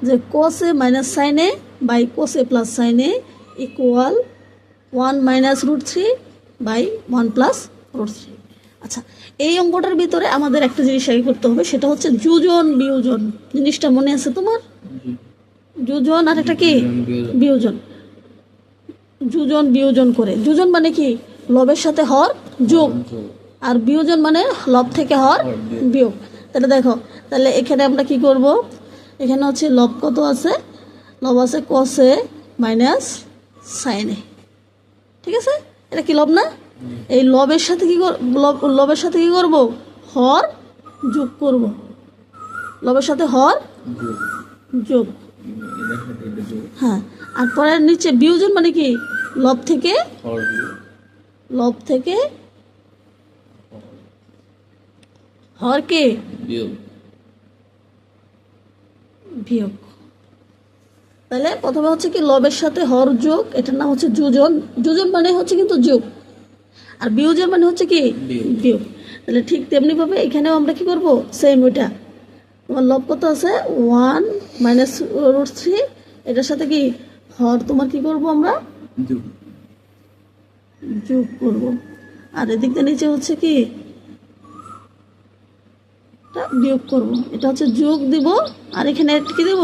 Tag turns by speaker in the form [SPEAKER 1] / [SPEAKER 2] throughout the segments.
[SPEAKER 1] যে cos a minus sine a by cos a plus sine a equal 1 minus root three by 1 plus root three. আচ্ছা, এই অঙ্কটার ভিতরে আমাদের একটা জিনিস আগে করতে হবে, সেটা হচ্ছে যোজন বিয়োজন। জিনিসটা মনে আছে তোমার? যোজন আর একটা কি বিয়োজন। যোজন বিয়োজন করে, যোজন মানে কি লবের সাথে হর যোগ, আর বিয়োজন মানে লব থেকে হর বিয়োগ। তাহলে দেখো, তাহলে এখানে আমরা কি করব, এখানে হচ্ছে লব কত আছে, লব আছে cos a মাইনাস সাইন এ, ঠিক আছে? এটা কি লব না? এই লবের সাথে কি লবের সাথে কি করব, হর যোগ করব, লবের সাথে হর যোগ। হ্যাঁ, আর পরের নিচে বিয়োজন মানে কি লব থেকে হরকে বিয়োগ। তাহলে প্রথমে হচ্ছে কি লবের সাথে হর যোগ, এটার নাম হচ্ছে যোজন। যোজন মানে হচ্ছে কিন্তু যোগ, আর বিয়োজন মানে হচ্ছে কি বিয়োগ। তাহলে ঠিক তেমনিভাবে এখানেও আমরা কি করব, সেম ওইটা। তোমার লব কত আছে 1 মাইনাস রুট থ্রি, এটার সাথে কি হর তোমার কি করব, আমরা যোগ করব। আর এদিক দিয়ে নিচে হচ্ছে কি বিয়োগ করব। এটা হচ্ছে যোগ দিব, আর এখানে কি দেব,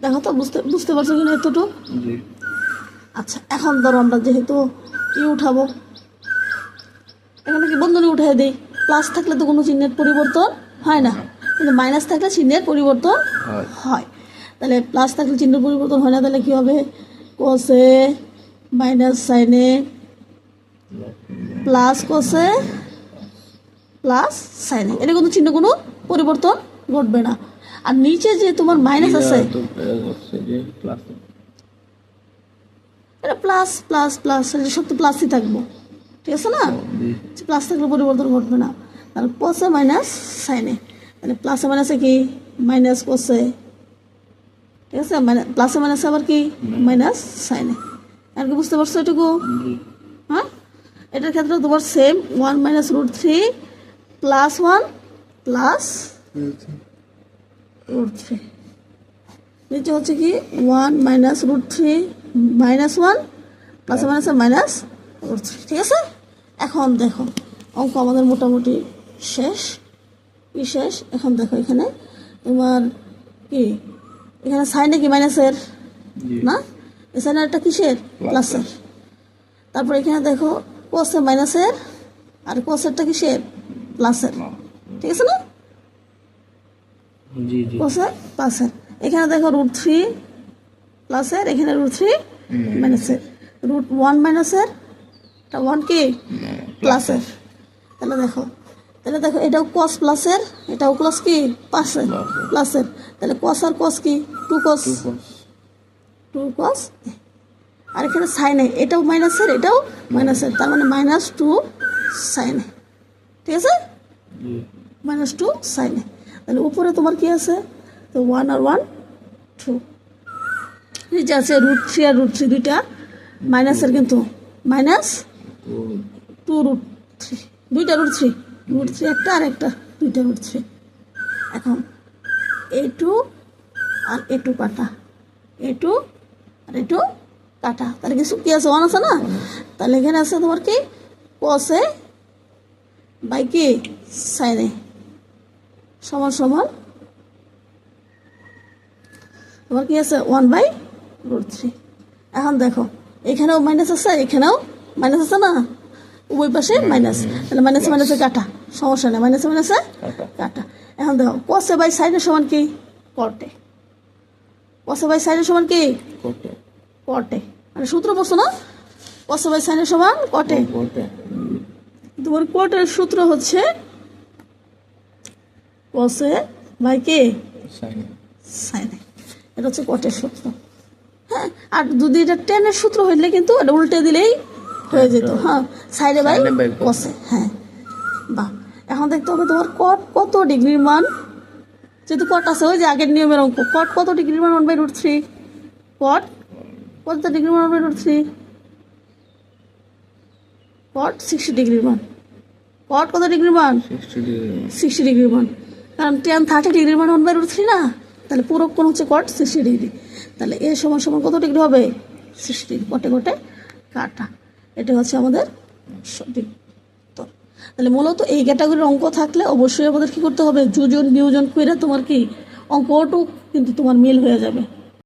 [SPEAKER 1] দেখো তো বুঝতে পারছো কিনা এতটুকু? আচ্ছা, এখন ধরো আমরা যেহেতু কি উঠাবো, এখানে কি বন্ধনী উঠাই দিই। প্লাস থাকলে তো কোনো চিহ্নের পরিবর্তন হয় না, কিন্তু মাইনাস থাকলে চিহ্নের পরিবর্তন হয়। তাহলে প্লাস থাকলে চিহ্নের পরিবর্তন হয় না, তাহলে কি হবে, cos a minus sine a plus cos a plus sine a, এটা কোনো চিহ্ন কোনো পরিবর্তন ঘটবে না। আর নিচে যে তোমার মাইনাস আছে, এটা প্লাস প্লাস প্লাস, সব তো প্লাসই থাকবো, ঠিক আছে না? প্লাস থাকলে পরিবর্তন ঘটবে না। তাহলে cos a মাইনাস সাইন এ, তাহলে প্লাসে মাইনাসে কি মাইনাস cos a, ঠিক আছে? প্লাসে মাইনাসে আবার কি মাইনাস সাইন এ। আর কি বুঝতে পারছো এটুকু? হ্যাঁ, এটার ক্ষেত্রে তোমার same 1 minus root three plus 1 plus root three, নিচে হচ্ছে কি 1 মাইনাস রুট থ্রি মাইনাস 1 প্লাসে মাইনাসে মাইনাস রুট থ্রি, ঠিক আছে? এখন দেখো অঙ্ক আমাদের মোটামুটি শেষ। কি শেষ? এখন দেখো এখানে তোমার কি, এখানে সাইনে কি মাইনাসের না, এই সাইনারটা কিসের, প্লাসের। তারপর এখানে দেখো cos a মাইনাসের, আর cos এরটা কিসের, প্লাসের, ঠিক আছে না? cos a প্লাসের। এখানে দেখো রুট থ্রি প্লাসের, এখানে রুট থ্রি মাইনাসের, রুট 1 মাইনাসের, এটা 1 কি প্লাসের। তাহলে দেখো এটাও cos প্লাসের, এটাও cos কি প্লাসের। তাহলে cos আর cos কি 2 cos, আর এখানে সাইন এ, এটাও মাইনাসের, এটাও মাইনাসের, তার মানে মাইনাস 2 সাইন এ, ঠিক আছে? মাইনাস 2 সাইন এ। তাহলে উপরে তোমার কি আছে, তো 1 আর 1 2, নিচে আছে রুট থ্রি আর রুট থ্রি, দুইটা মাইনাসের, কিন্তু মাইনাস 2 রুট থ্রি, দুইটা রুট থ্রি একটা আর একটা, দুইটা রুট থ্রি। এখন a2 আর a2 কাটা, a2 আর a2 কাটা, তাহলে কিছু কি আছে 1 আছে না? তাহলে এখানে আছে তোমার কি cos a বাই কি সাইন এ সমান সমান তোমার কি আছে 1 বাই রুট থ্রি। এখন দেখো এখানেও মাইনাস আছে, এখানেও মাইনাস আছে না, উভয় পাশে মাইনাস, তাহলে মাইনাসে মাইনাসে কাটা, সমস্যা নেই, মাইনাসে মাইনাসে কাটা। এখন দেখো cos a বাই সাইন এর সমান কি cot a, cos a by sine এর সমান কি cot a, মানে সূত্র পড়ছো না, cos a বাই সাইন এর সমান cot a। তোমার cot এর সূত্র হচ্ছে cos a বাই কি সাইন এ, এটা হচ্ছে cot এর সূত্র। হ্যাঁ, আর যদি এটা tan এর সূত্র হইলে কিন্তু এটা উল্টে দিলেই হয়ে যেত। হ্যাঁ, সাইডে বাই cos a। হ্যাঁ, বাহ। এখন দেখতে হবে তোমার cot কত ডিগ্রির মান, যেহেতু cot আছে ওই যে আগের নিয়মের অঙ্ক, cot কত ডিগ্রির মান 1 বাই রুট থ্রি, cot কত ডিগ্রির মান 1 বাই রুট থ্রি, cot 60 ডিগ্রির মান, cot কত ডিগ্রির মান 60 ডিগ্রির মান। কারণ tan 30 ডিগ্রি মানে 1/√3 না, তাহলে পুরো কোণ হচ্ছে cot 60 ডিগ্রি। তাহলে এ সমান সমান কত ডিগ্রি হবে? 60 ডিগ্রি। কটে কটে কাটা। এটা হচ্ছে আমাদের সঠিক উত্তর। তাহলে মূলত এই ক্যাটাগরির অঙ্ক থাকলে অবশ্যই আমাদের কী করতে হবে? যোজন বিয়োজন করে তোমার কি অঙ্কটুক কিন্তু তোমার মিল হয়ে যাবে।